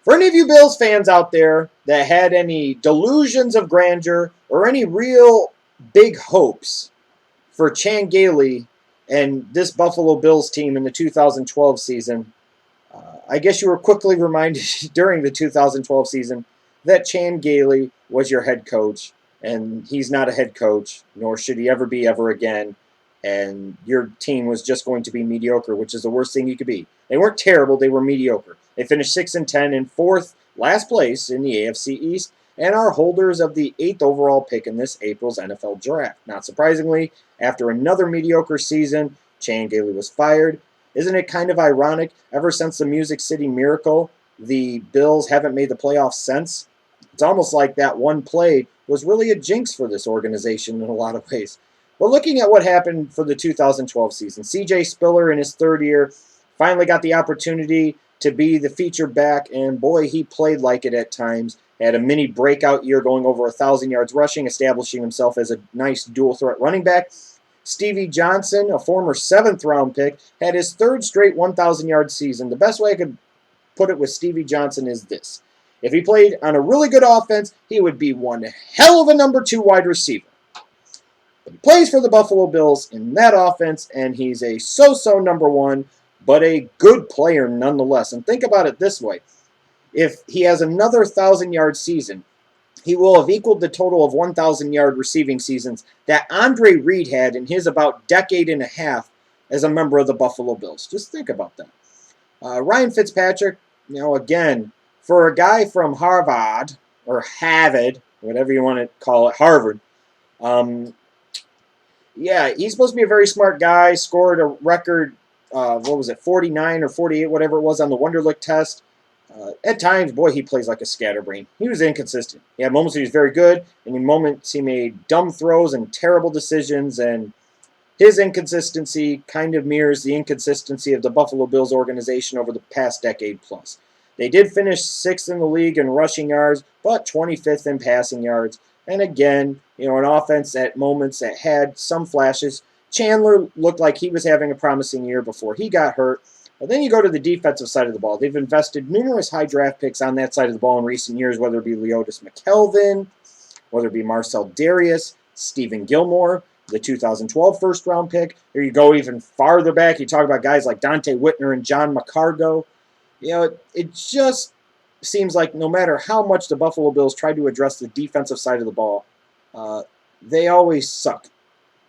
For any of you Bills fans out there that had any delusions of grandeur or any real big hopes for Chan Gailey and this Buffalo Bills team in the 2012 season, I guess you were quickly reminded during the 2012 season that Chan Gailey was your head coach, and he's not a head coach, nor should he ever be ever again. And your team was just going to be mediocre, which is the worst thing you could be. They weren't terrible; they were mediocre. They finished 6-10 in fourth, last place in the AFC East, and are holders of the 8th overall pick in this April's NFL draft. Not surprisingly, after another mediocre season, Chan Gailey was fired. Isn't it kind of ironic? Ever since the Music City Miracle, the Bills haven't made the playoffs since. It's almost like that one play was really a jinx for this organization in a lot of ways. But looking at what happened for the 2012 season, CJ Spiller in his third year finally got the opportunity to be the featured back, and boy, he played like it at times. Had a mini breakout year going over 1,000 yards rushing, establishing himself as a nice dual threat running back. Stevie Johnson, a former 7th round pick, had his third straight 1,000-yard season. The best way I could put it with Stevie Johnson is this. If he played on a really good offense, he would be one hell of a number 2 wide receiver. But he plays for the Buffalo Bills in that offense, and he's a so-so number 1, but a good player nonetheless. And think about it this way. If he has another 1,000-yard season, he will have equaled the total of 1,000-yard receiving seasons that Andre Reed had in his about decade and a half as a member of the Buffalo Bills. Just think about that. Ryan Fitzpatrick, again, for a guy from Harvard, or Harvard, whatever you want to call it, Harvard, he's supposed to be a very smart guy, scored a record, 49 or 48, whatever it was, on the Wonderlic test. At times, boy, he plays like a scatterbrain. He was inconsistent. He had moments he was very good, and in moments he made dumb throws and terrible decisions, and his inconsistency kind of mirrors the inconsistency of the Buffalo Bills organization over the past decade plus. They did finish 6th in the league in rushing yards, but 25th in passing yards. And again, an offense at moments that had some flashes. Chandler looked like he was having a promising year before he got hurt. But then you go to the defensive side of the ball. They've invested numerous high draft picks on that side of the ball in recent years, whether it be Leotis McKelvin, whether it be Marcel Darius, Stephen Gilmore, the 2012 first-round pick. Or you go even farther back, you talk about guys like Dante Whitner and John McCargo. It just seems like no matter how much the Buffalo Bills try to address the defensive side of the ball, they always suck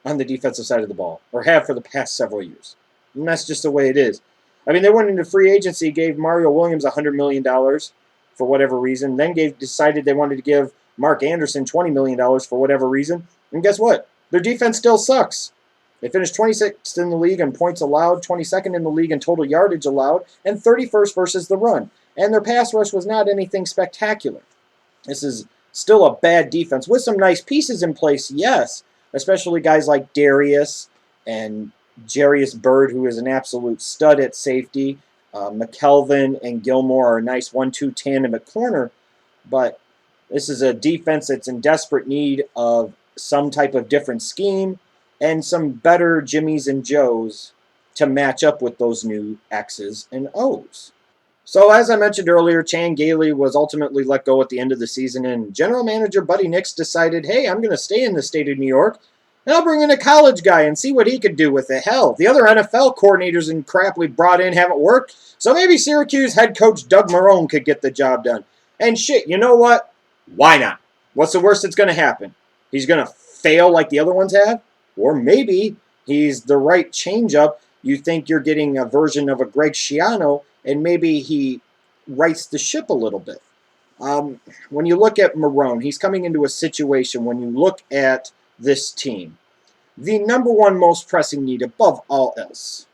on the defensive side of the ball, or have for the past several years. And that's just the way it is. I mean, they went into free agency, gave Mario Williams $100 million for whatever reason, then decided they wanted to give Mark Anderson $20 million for whatever reason, and guess what? Their defense still sucks. They finished 26th in the league in points allowed, 22nd in the league in total yardage allowed, and 31st versus the run. And their pass rush was not anything spectacular. This is still a bad defense with some nice pieces in place, yes, especially guys like Darius and Jarius Byrd, who is an absolute stud at safety. McKelvin and Gilmore are a nice 1-2 tandem at corner, but this is a defense that's in desperate need of some type of different scheme and some better Jimmies and Joes to match up with those new X's and O's. So as I mentioned earlier, Chan Gailey was ultimately let go at the end of the season, and general manager Buddy Nix decided, hey, I'm going to stay in the state of New York, and I'll bring in a college guy and see what he could do with it. Hell, the other NFL coordinators and crap we brought in haven't worked, so maybe Syracuse head coach Doug Marrone could get the job done. And shit, you know what? Why not? What's the worst that's going to happen? He's going to fail like the other ones have? Or maybe he's the right change-up. You think you're getting a version of a Greg Schiano, and maybe he rights the ship a little bit. When you look at Marrone, he's coming into a situation, when you look at this team, the number one most pressing need above all else.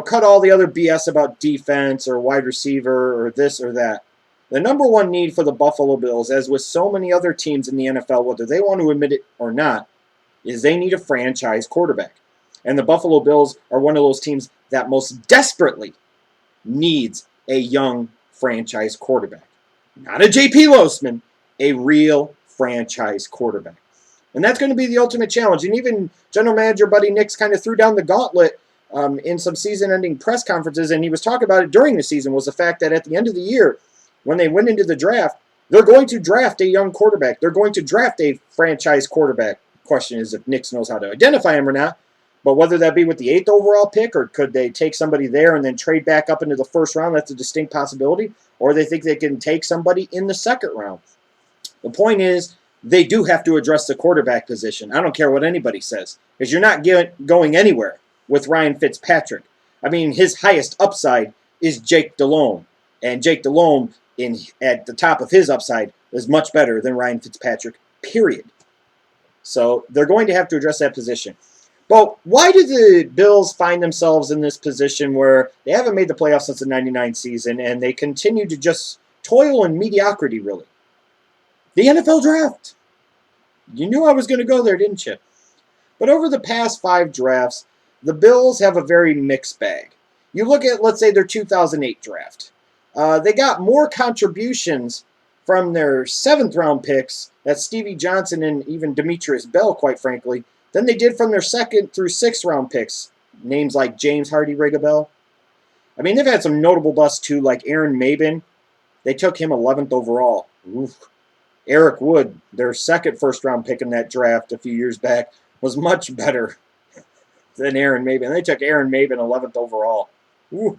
Cut all the other BS about defense or wide receiver or this or that. The number one need for the Buffalo Bills, as with so many other teams in the NFL, whether they want to admit it or not, is they need a franchise quarterback. And the Buffalo Bills are one of those teams that most desperately needs a young franchise quarterback. Not a J.P. Losman, a real franchise quarterback. And that's going to be the ultimate challenge. And even general manager Buddy Nix kind of threw down the gauntlet in some season-ending press conferences, and he was talking about it during the season, was the fact that at the end of the year, when they went into the draft, they're going to draft a young quarterback. They're going to draft a franchise quarterback. Question is if Nix knows how to identify him or not. But whether that be with the 8th overall pick, or could they take somebody there and then trade back up into the first round, that's a distinct possibility. Or they think they can take somebody in the second round. The point is, they do have to address the quarterback position. I don't care what anybody says, because you're not going anywhere with Ryan Fitzpatrick. I mean, his highest upside is Jake Delhomme. And Jake Delhomme, at the top of his upside, is much better than Ryan Fitzpatrick, period. So they're going to have to address that position. But why do the Bills find themselves in this position where they haven't made the playoffs since the 99 season, and they continue to just toil in mediocrity, really? The NFL draft. You knew I was going to go there, didn't you? But over the past 5 drafts, the Bills have a very mixed bag. You look at, let's say, their 2008 draft. They got more contributions from their 7th round picks, that's Stevie Johnson and even Demetrius Bell, quite frankly, than they did from their 2nd through 6th round picks. Names like James Hardy ring a bell. I mean, they've had some notable busts too, like Aaron Maben. They took him 11th overall. Oof. Eric Wood, their 2nd first-round pick in that draft a few years back, was much better than Aaron Maben. They took Aaron Maben 11th overall. Ooh,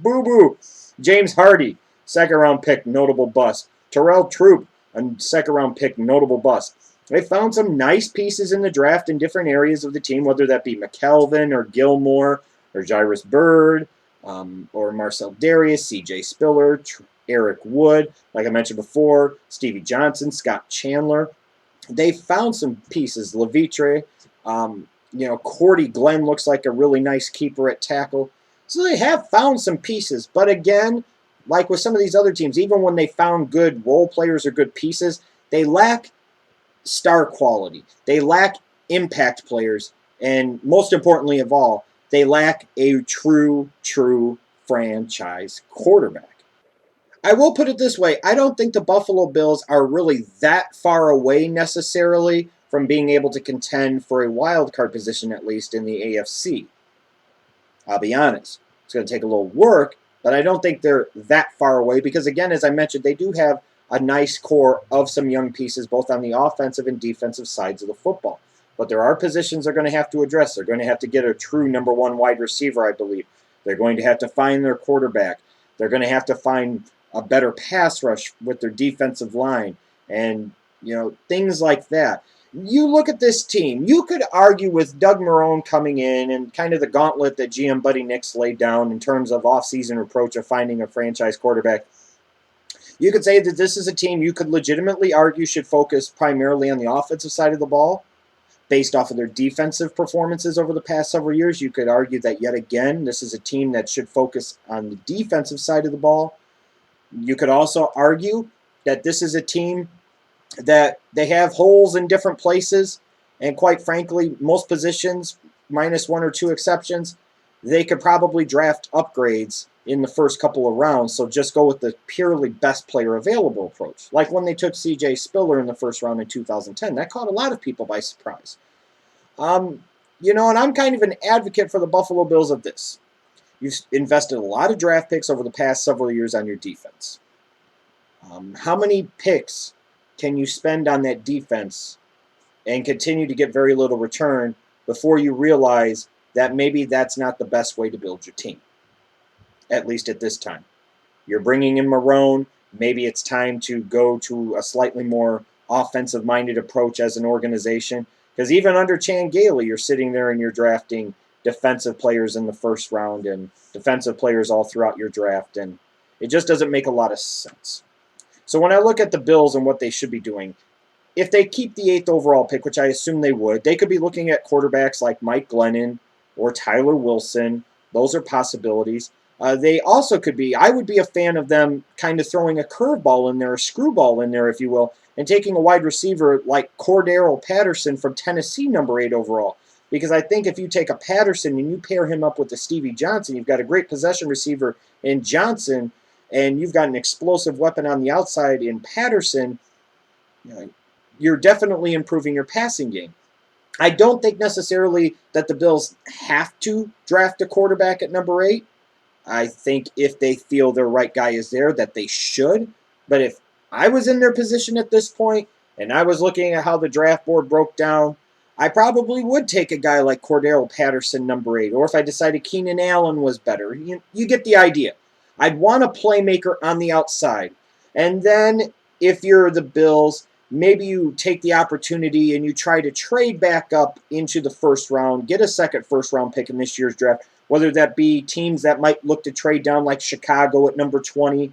boo-boo. James Hardy, 2nd-round pick, notable bust. Terrell Troop, a 2nd-round pick, notable bust. They found some nice pieces in the draft in different areas of the team, whether that be McKelvin or Gilmore or Jairus Byrd or Marcel Darius, C.J. Spiller, Eric Wood, like I mentioned before, Stevie Johnson, Scott Chandler. They found some pieces. Levitre, Cordy Glenn looks like a really nice keeper at tackle. So they have found some pieces. But again, like with some of these other teams, even when they found good role players or good pieces, they lack star quality. They lack impact players. And most importantly of all, they lack a true franchise quarterback. I will put it this way. I don't think the Buffalo Bills are really that far away necessarily from being able to contend for a wild card position, at least in the AFC. I'll be honest. It's going to take a little work, but I don't think they're that far away because, again, as I mentioned, they do have a nice core of some young pieces, both on the offensive and defensive sides of the football. But there are positions they're going to have to address. They're going to have to get a true number 1 wide receiver, I believe. They're going to have to find their quarterback. They're going to have to find a better pass rush with their defensive line and, things like that. You look at this team, you could argue with Doug Marrone coming in and kind of the gauntlet that GM Buddy Nix laid down in terms of offseason approach of finding a franchise quarterback. You could say that this is a team you could legitimately argue should focus primarily on the offensive side of the ball. Based off of their defensive performances over the past several years, you could argue that yet again, this is a team that should focus on the defensive side of the ball. You could also argue that this is a team that they have holes in different places, and quite frankly, most positions, minus 1 or 2 exceptions, they could probably draft upgrades in the first couple of rounds, so just go with the purely best player available approach. Like when they took C.J. Spiller in the first round in 2010. That caught a lot of people by surprise. And I'm kind of an advocate for the Buffalo Bills of this. You've invested a lot of draft picks over the past several years on your defense. How many picks can you spend on that defense and continue to get very little return before you realize that maybe that's not the best way to build your team? At least at this time. You're bringing in Marrone. Maybe it's time to go to a slightly more offensive-minded approach as an organization. Because even under Chan Gailey, you're sitting there and you're drafting defensive players in the first round and defensive players all throughout your draft. And it just doesn't make a lot of sense. So when I look at the Bills and what they should be doing, if they keep the 8th overall pick, which I assume they would, they could be looking at quarterbacks like Mike Glennon or Tyler Wilson. Those are possibilities. They also could be, I would be a fan of them kind of throwing a curveball in there, a screwball in there, if you will, and taking a wide receiver like Cordero Patterson from Tennessee, number 8 overall. Because I think if you take a Patterson and you pair him up with a Stevie Johnson, you've got a great possession receiver in Johnson, and you've got an explosive weapon on the outside in Patterson, you're definitely improving your passing game. I don't think necessarily that the Bills have to draft a quarterback at number 8. I think if they feel their right guy is there, that they should. But if I was in their position at this point and I was looking at how the draft board broke down, I probably would take a guy like Cordero Patterson, number 8. Or if I decided Keenan Allen was better. You get the idea. I'd want a playmaker on the outside. And then if you're the Bills, maybe you take the opportunity and you try to trade back up into the first round, get a second first round pick in this year's draft, whether that be teams that might look to trade down like Chicago at number 20,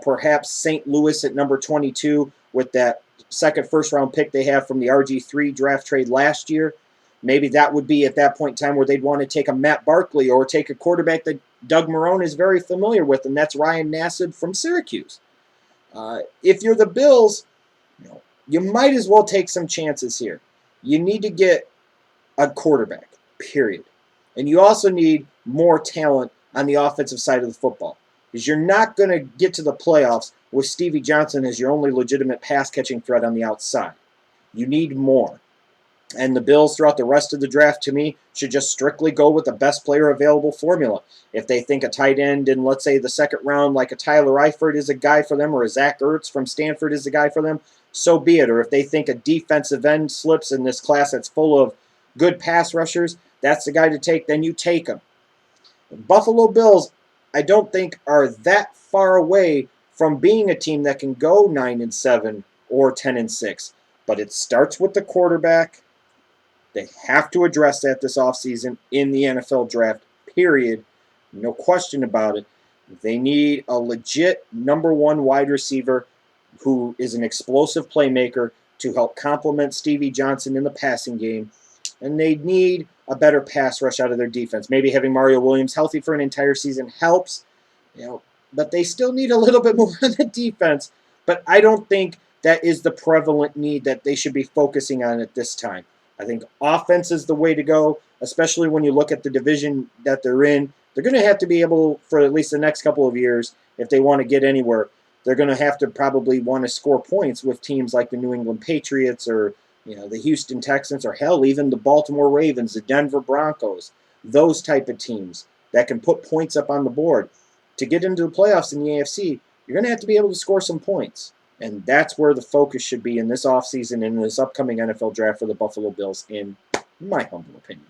perhaps St. Louis at number 22 with that second first round pick they have from the RG3 draft trade last year. Maybe that would be at that point in time where they'd want to take a Matt Barkley or take a quarterback that Doug Marrone is very familiar with, and that's Ryan Nassib from Syracuse. If you're the Bills, you might as well take some chances here. You need to get a quarterback, period. And you also need more talent on the offensive side of the football. Because you're not going to get to the playoffs with Stevie Johnson as your only legitimate pass-catching threat on the outside. You need more. And the Bills throughout the rest of the draft, to me, should just strictly go with the best player available formula. If they think a tight end in, let's say, the second round, like a Tyler Eifert is a guy for them, or a Zach Ertz from Stanford is a guy for them, so be it. Or if they think a defensive end slips in this class that's full of good pass rushers, that's the guy to take, then you take him. The Buffalo Bills, I don't think, are that far away from being a team that can go 9-7 or 10-6. But it starts with the quarterback. They have to address that this offseason in the NFL draft, period. No question about it. They need a legit number 1 wide receiver who is an explosive playmaker to help complement Stevie Johnson in the passing game. And they need a better pass rush out of their defense. Maybe having Mario Williams healthy for an entire season helps, but they still need a little bit more on the defense. But I don't think that is the prevalent need that they should be focusing on at this time. I think offense is the way to go, especially when you look at the division that they're in. They're going to have to be able, for at least the next couple of years, if they want to get anywhere, they're going to have to probably want to score points with teams like the New England Patriots or the Houston Texans, or hell, even the Baltimore Ravens, the Denver Broncos, those type of teams that can put points up on the board. To get into the playoffs in the AFC, you're going to have to be able to score some points. And that's where the focus should be in this offseason and in this upcoming NFL draft for the Buffalo Bills, in my humble opinion.